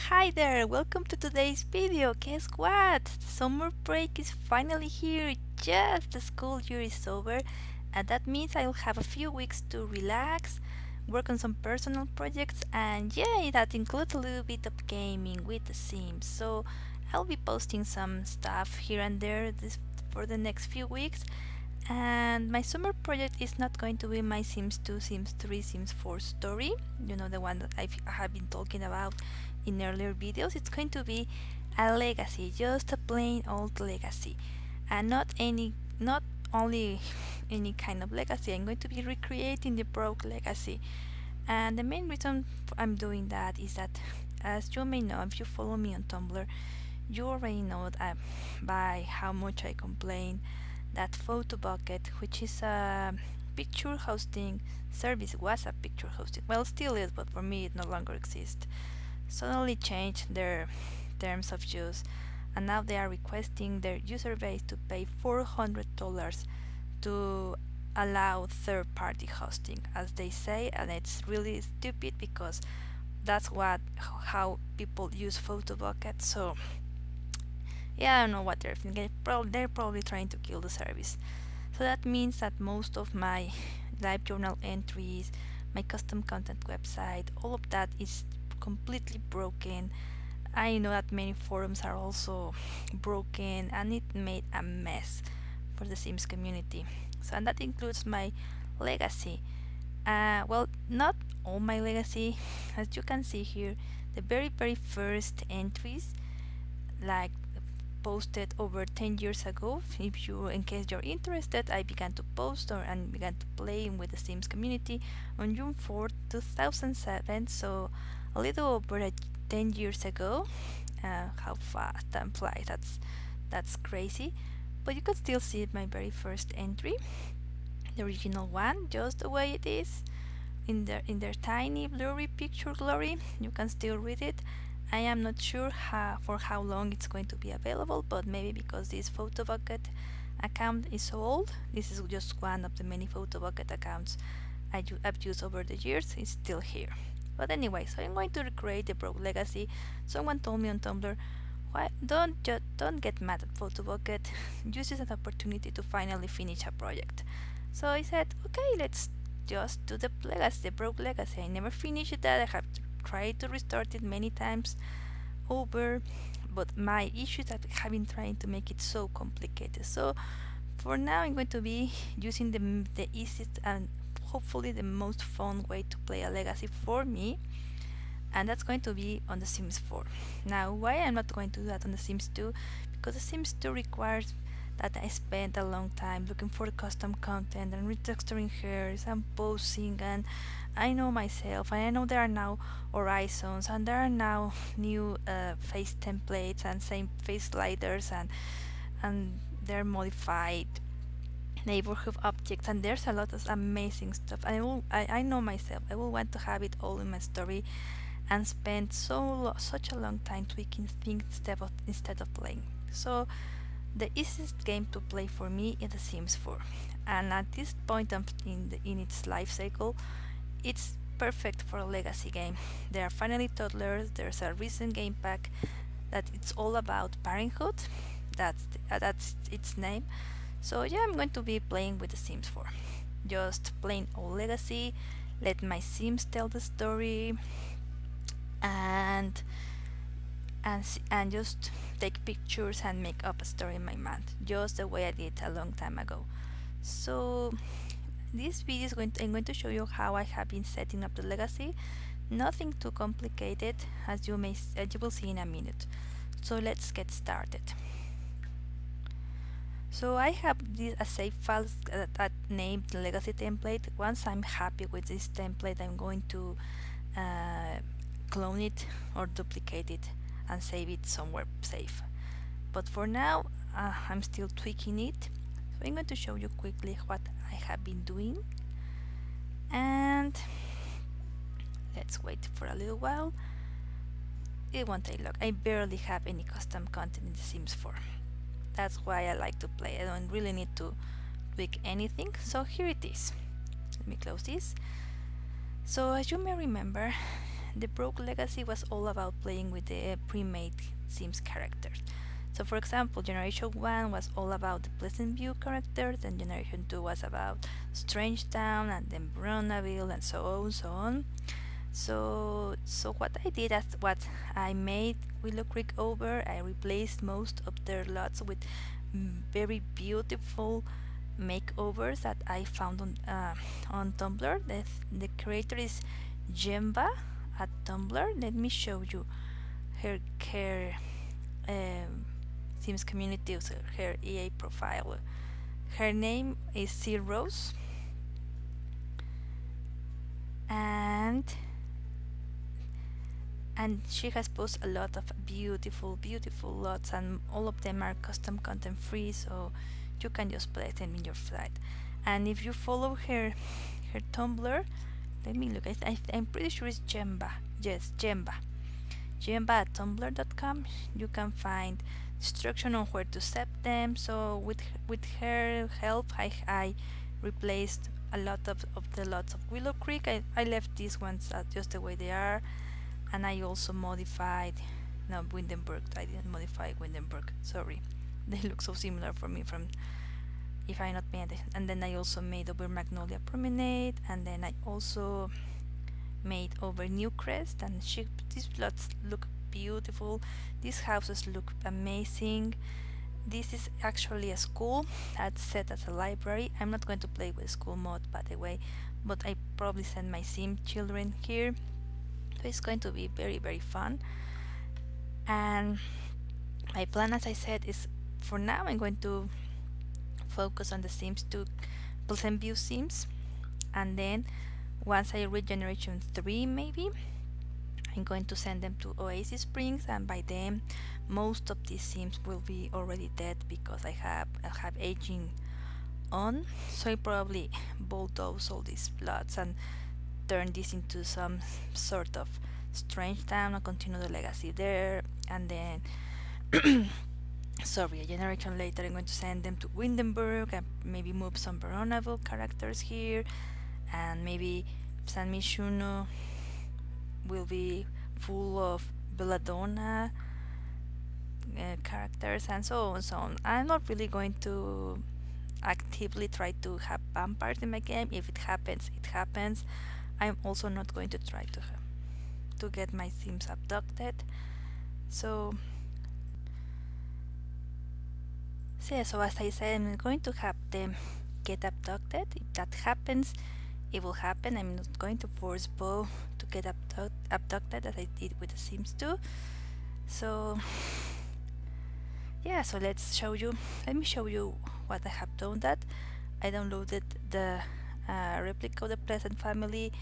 Hi there, welcome to today's video. Guess what? The summer break is finally here. Just the school year is over, and that means I'll have a few weeks to relax, work on some personal projects, and yeah, that includes a little bit of gaming with the Sims. So I'll be posting some stuff here and there for the next few weeks. And my summer project is not going to be my Sims 2, Sims 3, Sims 4 story, the one that I have been talking about in earlier videos. It's going to be a legacy, just a plain old legacy, and not only any kind of legacy. I'm going to be recreating the broke legacy, and the main reason I'm doing that is that, as you may know, if you follow me on Tumblr, you already know that by how much I complain that Photobucket, which is a picture hosting service, was a picture hosting, well, still is, but for me it no longer exists, suddenly changed their terms of use, and now they are requesting their user base to pay $400 to allow third-party hosting, as they say, and it's really stupid because that's how people use Photobucket. So yeah, I don't know what they're thinking. They're probably trying to kill the service. So that means that most of my live journal entries, my custom content website, all of that is completely broken. I know that many forums are also broken, and it made a mess for the Sims community. So, and that includes my legacy. Well, not all my legacy. As you can see here, the very first entries, like posted over 10 years ago. If you, in case you're interested, I began to post and began to play with the Sims community on June 4th, 2007. So a little over 10 years ago. How fast time flies! That's crazy. But you can still see my very first entry, the original one, just the way it is, in their tiny blurry picture glory. You can still read it. I am not sure for how long it's going to be available, but maybe because this Photobucket account is so old, this is just one of the many Photobucket accounts I've used over the years, it's still here. But anyway, so I'm going to recreate the broke legacy. Someone told me on Tumblr, why don't get mad at Photobucket, use it as an opportunity to finally finish a project. So I said, okay, let's just do the legacy, the broke legacy. I never finished that. I have tried to restart it many times over, but my issue is that I have been trying to make it so complicated. So for now, I'm going to be using the easiest and hopefully the most fun way to play a legacy for me, and that's going to be on The Sims 4. Now, why I'm not going to do that on The Sims 2? Because The Sims 2 requires that I spend a long time looking for custom content and retexturing hairs and posing, and I know myself, and I know there are now horizons, and there are now new face templates and same face sliders, and they're modified neighborhood objects, and there's a lot of amazing stuff. I know myself, I will want to have it all in my story and spend such a long time tweaking things instead of playing. So the easiest game to play for me is The Sims 4, and at this point in its life cycle, it's perfect for a legacy game. There are finally toddlers. There's a recent game pack that it's all about parenthood. That's its name. So yeah, I'm going to be playing with The Sims 4. Just plain old legacy. Let my Sims tell the story, and and just take pictures and make up a story in my mind, just the way I did a long time ago. So this video is I'm going to show you how I have been setting up the legacy. Nothing too complicated, as you will see in a minute. So let's get started. So I have a save file that named legacy template. Once I'm happy with this template, I'm going to clone it or duplicate it and save it somewhere safe. But for now, I'm still tweaking it. So I'm going to show you quickly what I have been doing, and let's wait for a little while. It won't take long. I barely have any custom content in The Sims 4. That's why I like to play. I don't really need to tweak anything. So here it is. Let me close this. So as you may remember, the Broke Legacy was all about playing with the pre-made Sims characters. So, for example, Generation 1 was all about the Pleasant View characters, and Generation 2 was about Strange Town, and then Brunaville, and so on, so on. So what I did as what I made Willow Creek over, I replaced most of their lots with very beautiful makeovers that I found on Tumblr. The creator is Jemba at Tumblr. Let me show you her um, Sims community, so her EA profile. Her name is C Rose, and she has posted a lot of beautiful lots, and all of them are custom content free, so you can just place them in your flight. And if you follow her Tumblr, let me look. I'm pretty sure it's Jemba. Yes, Jemba at tumblr.com. You can find instruction on where to set them. So with her help, I replaced a lot of the lots of Willow Creek. I left these ones just the way they are, and I also modified. No, Windenburg. I didn't modify Windenburg. Sorry, they look so similar for me from if I'm not paying attention. And then I also made over Magnolia Promenade, and then I also made over Newcrest, and these plots look beautiful. These houses look amazing. This is actually a school that's set as a library. I'm not going to play with school mode, by the way, but I probably send my sim children here, so it's going to be very fun. And my plan, as I said, is for now I'm going to focus on the Sims 2 Pleasant View Sims, and then once I reach Generation 3 maybe, I'm going to send them to Oasis Springs, and by then most of these Sims will be already dead because I have aging on, so I probably bulldoze all these plots and turn this into some sort of strange town and continue the legacy there. And then sorry, a generation later I'm going to send them to Windenburg and maybe move some Veronaville characters here, and maybe San Mishuno will be full of Belladonna characters, and so on and so on. I'm not really going to actively try to have vampires in my game. If it happens, it happens. I'm also not going to try to get my Sims abducted. So yeah, so as I said, I'm going to have them get abducted. If that happens, it will happen. I'm not going to force Bo to get abducted as I did with The Sims 2. So yeah, so let me show you what I have done. That I downloaded the replica of the Pleasant family,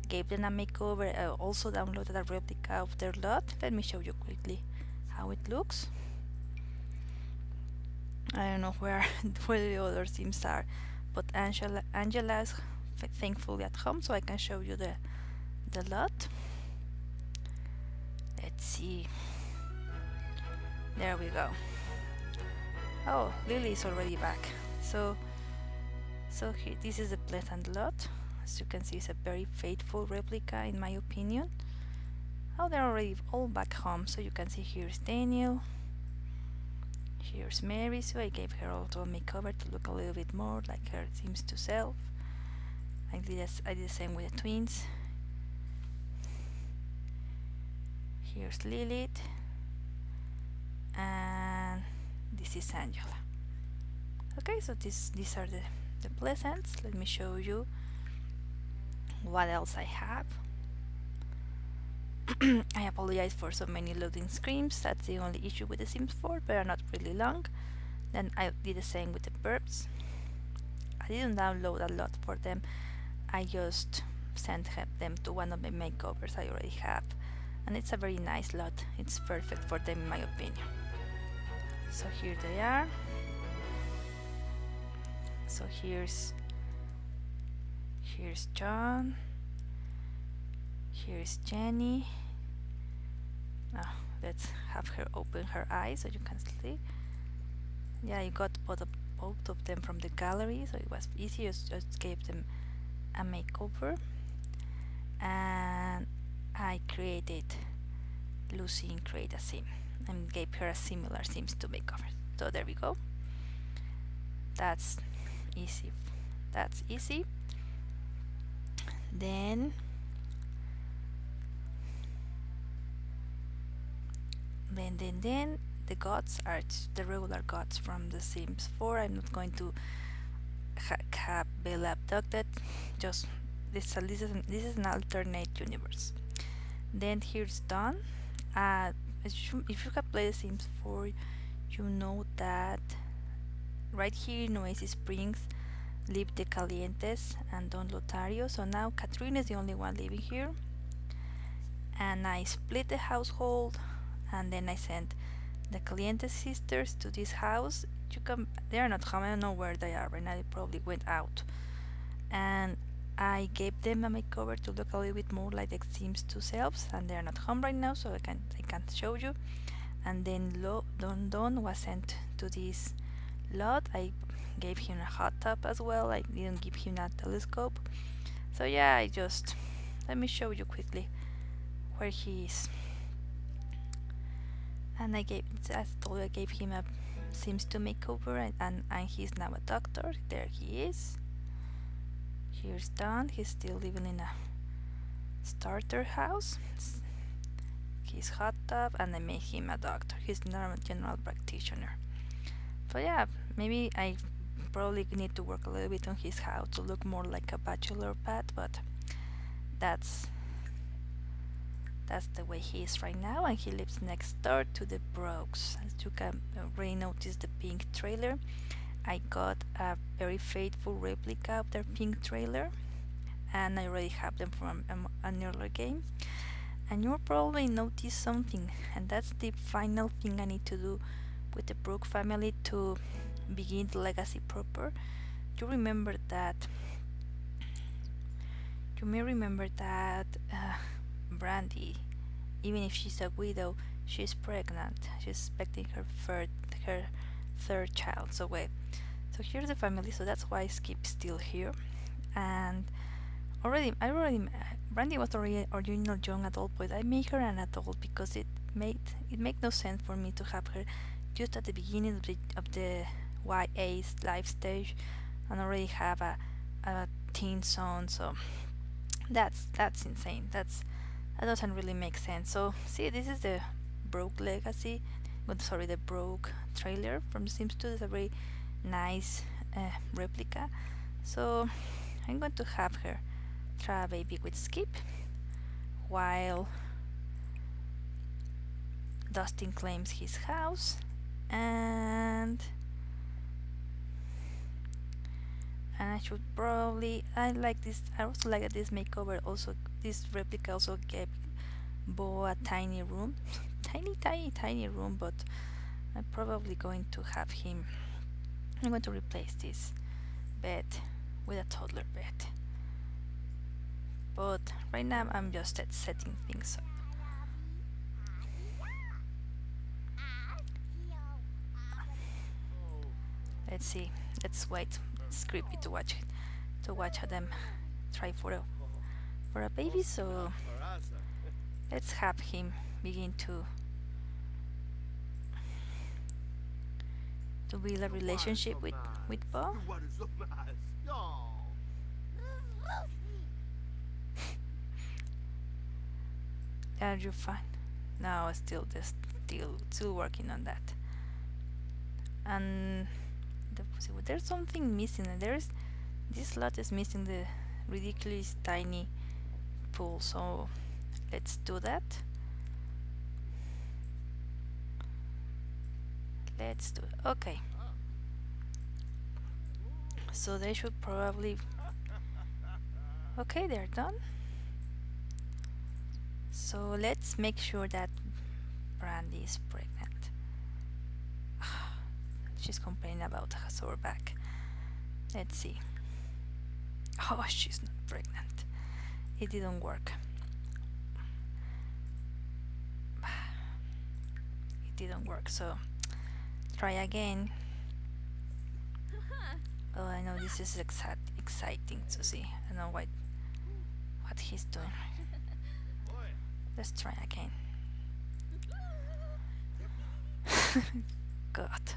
gave them a makeover. I also downloaded a replica of their lot. Let me show you quickly how it looks. I don't know where the other Sims are, but Angela's thankfully at home, so I can show you the lot. Let's see. There we go. Oh, Lily is already back. So here, this is the Pleasant lot. As you can see, it's a very faithful replica in my opinion. Oh, they're already all back home. So you can see here's Daniel. Here's Mary, so I gave her also a makeover to look a little bit more like her Sims 2 self. I did the same with the twins. Here's Lilith, and this is Angela. Okay, so these are the Pleasants. Let me show you what else I have. I apologize for so many loading screens. That's the only issue with the Sims 4, but are not really long. Then I did the same with the Burps. I didn't download a lot for them. I just sent them to one of the makeovers I already have, and it's a very nice lot. It's perfect for them in my opinion. So here they are. So here's John. Here's Jenny. Now let's have her open her eyes so you can see. Yeah, I got both of them from the gallery, so it was easy. Just gave them a makeover, and I I created Lucy and create a sim and gave her a similar sims to make over. So there we go. That's easy. That's easy. Then then the gods are the regular gods from the Sims 4. I'm not going to have Bella abducted. Just this is an alternate universe. Then here's done. If you have played The Sims 4, you know that right here in Oasis Springs live the Calientes and Don Lotario. So now Catherine is the only one living here. And I split the household, and then I sent the Caliente sisters to this house. They are not home. I don't know where they are right now. They probably went out. And I gave them a makeover to look a little bit more like the Sims 2 selves, and they are not home right now, so I can't show you. And then Don was sent to this lot. I gave him a hot tub as well. I didn't give him a telescope. So yeah, let me show you quickly where he is. And as I told you, I gave him a Sims 2 makeover, and he's now a doctor. There he is. Here's Don. He's still living in a starter house. His hot tub, and I made him a doctor. He's not a general practitioner. So yeah, maybe I probably need to work a little bit on his house to look more like a bachelor pad, but that's the way he is right now, and he lives next door to the Brooks. As you can already notice the pink trailer, I got a very faithful replica of their pink trailer, and I already have them from an earlier game. And you'll probably notice something, and that's the final thing I need to do with the Brook family to begin the legacy proper. You may remember that Brandy, even if she's a widow, she's pregnant. She's expecting her third child. So here's the family. So that's why Skip's still here. And Brandy was already original young adult, but I made her an adult because it made no sense for me to have her just at the beginning of the YA life stage and already have a teen son. So that's insane. That doesn't really make sense. So see, this is the Broke legacy, but sorry, the Broke trailer from Sims 2. It's a very nice replica. So I'm going to have her try a baby with Skip while Dustin claims his house, and I should probably I also like that this makeover also this replica also gave Bo a tiny room tiny room, but I'm probably going to have him I'm going to replace this bed with a toddler bed, but right now I'm just setting things up. Let's see. Let's wait. It's creepy to watch them try for a baby. So let's have him begin to build a relationship with Bo. Are you fine? No, still working on that. And there's something missing. This lot is missing the ridiculous tiny pool. So let's do that. Let's do it. Okay. So they should probably. Okay, they're done. So let's make sure that Brandy is pregnant. She's complaining about a sore back. Let's see. Oh, she's not pregnant. It didn't work. It didn't work, so try again. Oh, I know this is exciting to see. I know what he's doing. Let's try again. God.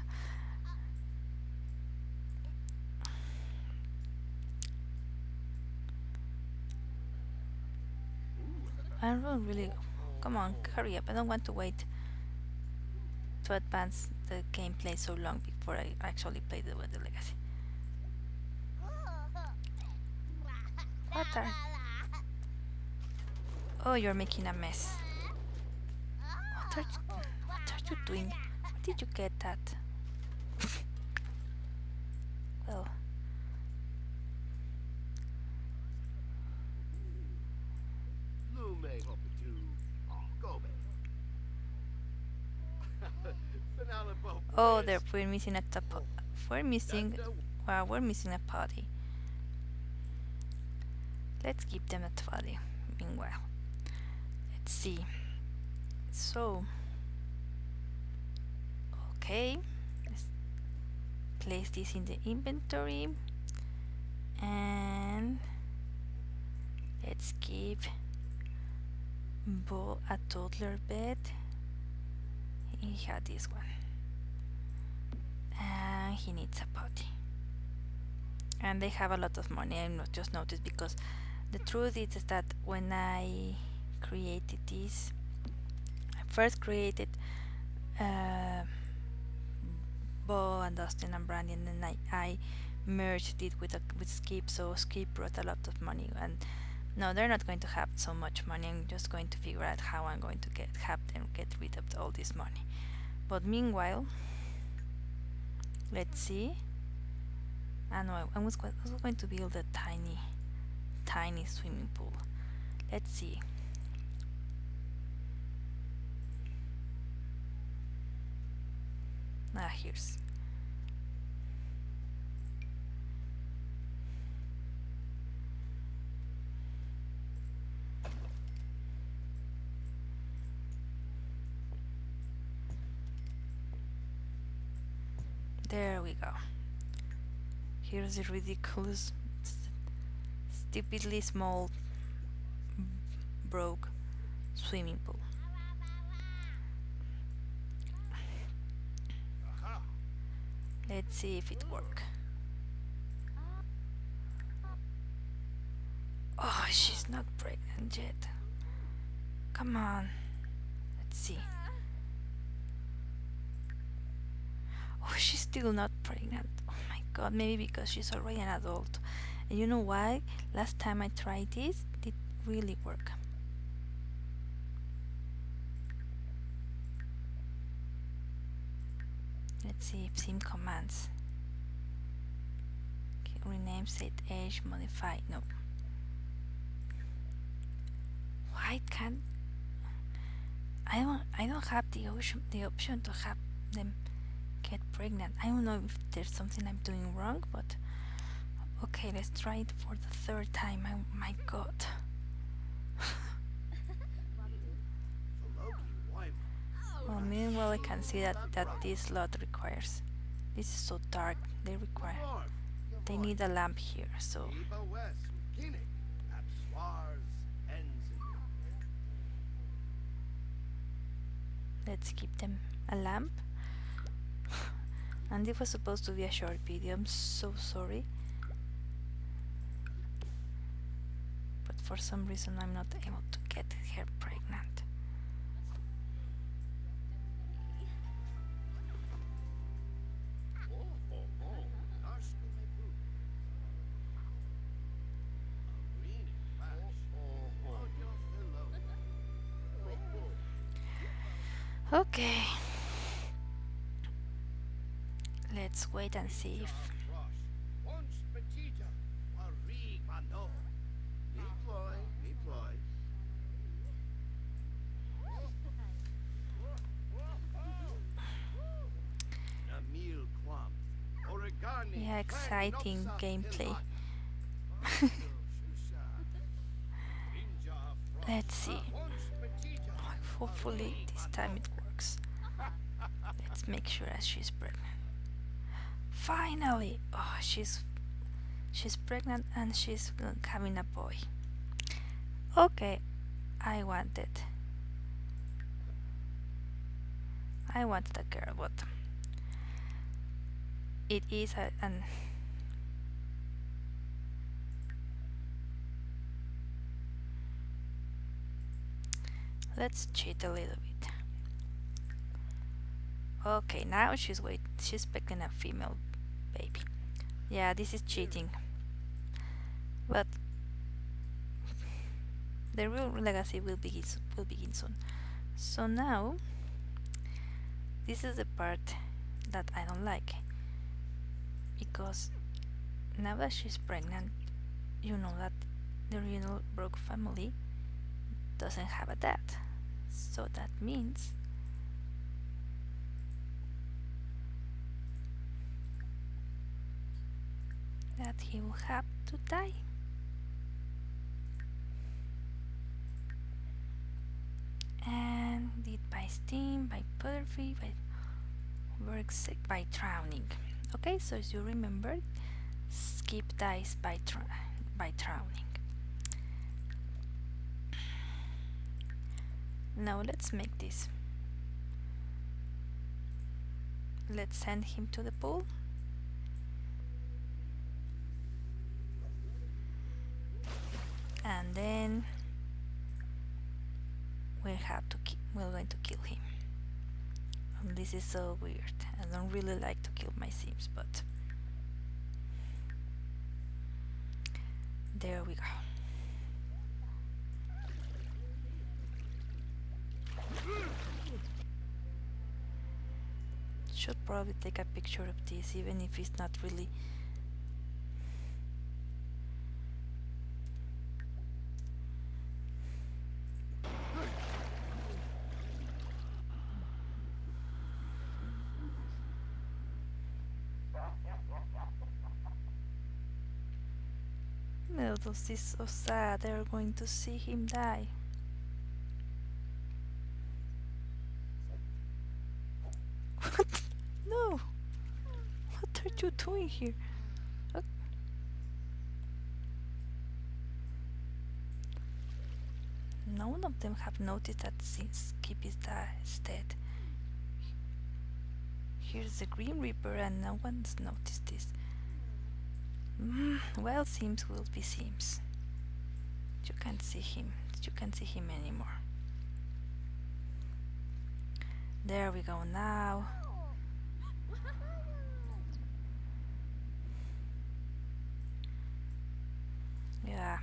I don't really. Come on, hurry up. I don't want to wait to advance the gameplay so long before I actually play the legacy. What are. Oh, you're making a mess. What are you doing? Where did you get that? Well, oh, there we're missing a top. We're missing. Well, we're missing a potty. Let's give them a potty. Meanwhile, let's see. So, okay, let's place this in the inventory, and let's give Bo a toddler bed. He had this one, and he needs a potty. And they have a lot of money. I not just noticed because the truth is that when I created this, I first created uh, Bo and Dustin and Brandy, and then I merged it with Skip, so Skip brought a lot of money. And no, they're not going to have so much money. I'm just going to figure out how I'm going to have them get rid of all this money. But meanwhile, let's see. I know I was going to build a tiny swimming pool. Let's see. Here's. There we go. Here's a ridiculous, stupidly small, broke swimming pool. Let's see if it works. Oh, she's not pregnant yet. Come on. Let's see. Oh, she's still not pregnant. Oh my god, maybe because she's already an adult. And you know why? Last time I tried this, it really worked. Let's see if sim commands. Okay, rename, set age, modify. No. Why can't I don't have the option to have them get pregnant. I don't know if there's something I'm doing wrong, but okay, let's try it for the third time. Oh my god. Well, meanwhile, I can see that this lot requires. This is so dark. They need a lamp here. So let's give them a lamp. And it was supposed to be a short video. I'm so sorry, but for some reason I'm not able to get her pregnant. Okay, let's wait and see if. Yeah, exciting gameplay. Let's see. Hopefully this time it works. Let's make sure that she's pregnant. Finally! Oh, she's pregnant and she's having a boy. Okay, I want it. I wanted a girl, but it is an let's cheat a little bit. Okay, now she's expecting a female baby. Yeah, this is cheating. But the real legacy will begin soon. So now this is the part that I don't like, because now that she's pregnant, you know that the real Brooke family doesn't have a dad. So that means that he will have to die. And did by steam, by putterfy, by work sick, by drowning. Okay, so as you remember, Skip dies by drowning. Now let's make this. Let's send him to the pool. And then we're going to kill him. This is so weird. I don't really like to kill my Sims, but there we go. Should probably take a picture of this, even if it's not really. No, this is so sad. They're going to see him die. What? No! What are you doing here? Uh, None of them have noticed that since Skip is dead. Here's the Grim Reaper, and no one's noticed this. Well, Sims will be Sims. You can't see him. You can't see him anymore. There we go now. Yeah.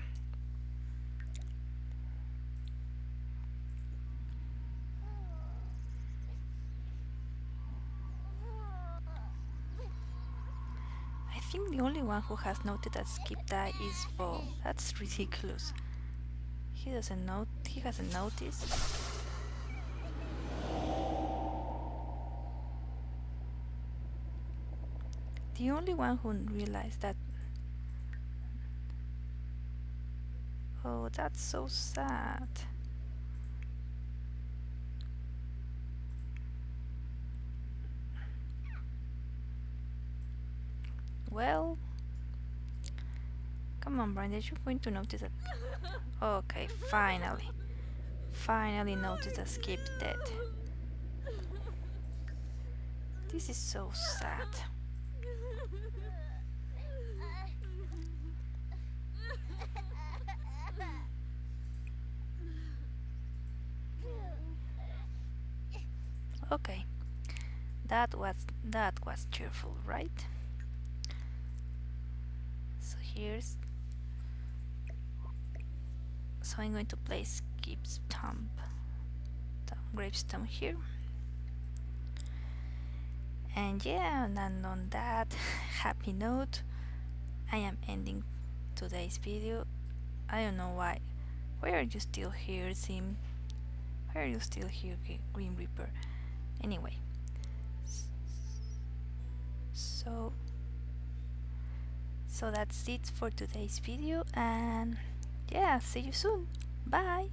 I think the only one who has noted that Skip died is Bo. That's ridiculous. He doesn't know. He hasn't noticed. The only one who realized that. Oh, that's so sad. Well, come on, Brian. You're going to notice that. Okay, finally. Finally noticed that Skip dead. This is so sad. Okay, that was cheerful, right? So I'm going to place Skip's gravestone here. And yeah, and on that happy note, I am ending today's video. I don't know why. Why are you still here, Sim? Why are you still here, Green Reaper? Anyway, so that's it for today's video, and yeah, see you soon. Bye.